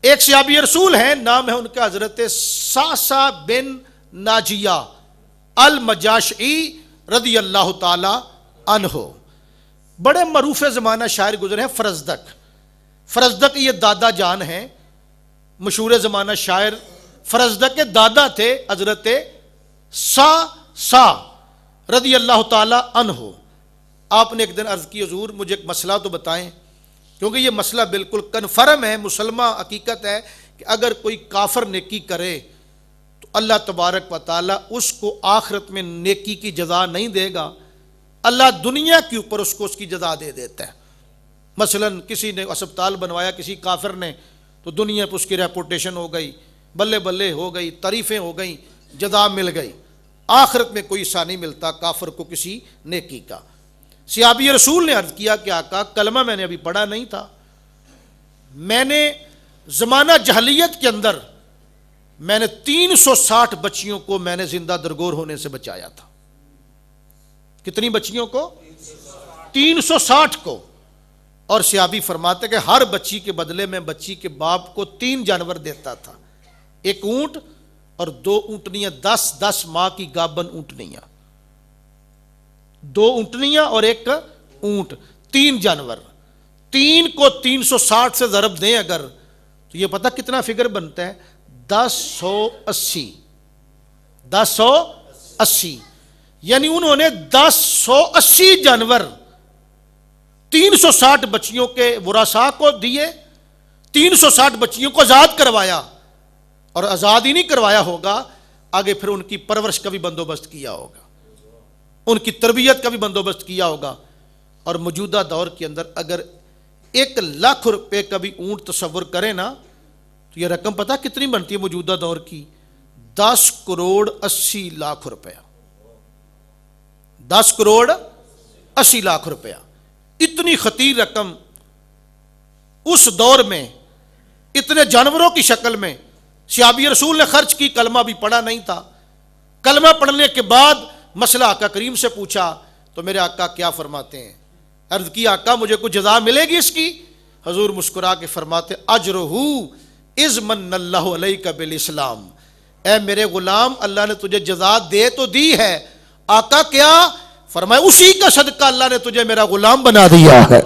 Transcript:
ایک صحابی رسول ہیں، نام ہے ان کا حضرت ساسا بن ناجیہ المجاشعی رضی اللہ تعالی عنہ، بڑے معروف زمانہ شاعر گزرے ہیں فرزدق۔ فرزدق یہ دادا جان ہیں، مشہور زمانہ شاعر فرزدق کے دادا تھے حضرت سا رضی اللہ تعالی عنہ۔ آپ نے ایک دن عرض کی حضور مجھے ایک مسئلہ تو بتائیں، کیونکہ یہ مسئلہ بالکل کنفرم ہے، مسلمہ حقیقت ہے کہ اگر کوئی کافر نیکی کرے تو اللہ تبارک و تعالیٰ اس کو آخرت میں نیکی کی جزا نہیں دے گا، اللہ دنیا کے اوپر اس کو اس کی جزا دے دیتا ہے۔ مثلا کسی نے اسپتال بنوایا کسی کافر نے، تو دنیا پہ اس کی ریپوٹیشن ہو گئی، بلے بلے ہو گئی، تعریفیں ہو گئیں، جزا مل گئی۔ آخرت میں کوئی حصہ نہیں ملتا کافر کو کسی نیکی کا۔ صحابی رسول نے عرض کیا کہ آقا کلمہ میں نے ابھی پڑھا نہیں تھا، میں نے زمانہ جہلیت کے اندر میں نے 360 بچیوں کو میں نے زندہ درگور ہونے سے بچایا تھا۔ کتنی بچیوں کو؟ 360 کو۔ اور صحابی فرماتے کہ ہر بچی کے بدلے میں بچی کے باپ کو 3 جانور دیتا تھا، ایک اونٹ اور 2 اونٹنیاں، 10 ماہ کی گابن اونٹنیاں، 2 اونٹنیاں اور ایک اونٹ، 3 جانور۔ 3 کو 360 سے ضرب دیں اگر تو یہ پتہ کتنا فگر بنتا ہے؟ 1080۔ 1080 یعنی انہوں نے 1080 جانور 360 بچیوں کے ورثاء کو دیے، 360 بچیوں کو آزاد کروایا، اور آزاد ہی نہیں کروایا ہوگا، آگے پھر ان کی پرورش کا بھی بندوبست کیا ہوگا، ان کی تربیت کا بھی بندوبست کیا ہوگا۔ اور موجودہ دور کے اندر اگر 1,00,000 روپے کا بھی اونٹ تصور کریں نا تو یہ رقم پتہ کتنی بنتی ہے موجودہ دور کی؟ 10 کروڑ 80 لاکھ روپیہ۔ 10 کروڑ 80 لاکھ روپیہ، اتنی خطیر رقم اس دور میں اتنے جانوروں کی شکل میں صحابی رسول نے خرچ کی۔ کلمہ بھی پڑھا نہیں تھا۔ کلمہ پڑھنے کے بعد مسئلہ آقا کریم سے پوچھا تو میرے آقا کیا فرماتے ہیں؟ عرض کی آقا مجھے کچھ جزا ملے گی اس کی؟ حضور مسکرا کے فرماتے اجرہ اذ من اللہ علیک بالاسلام، اے میرے غلام اللہ نے تجھے جزا دے تو دی ہے۔ آقا کیا؟ فرمایا اسی کا صدقہ اللہ نے تجھے میرا غلام بنا دیا ہے۔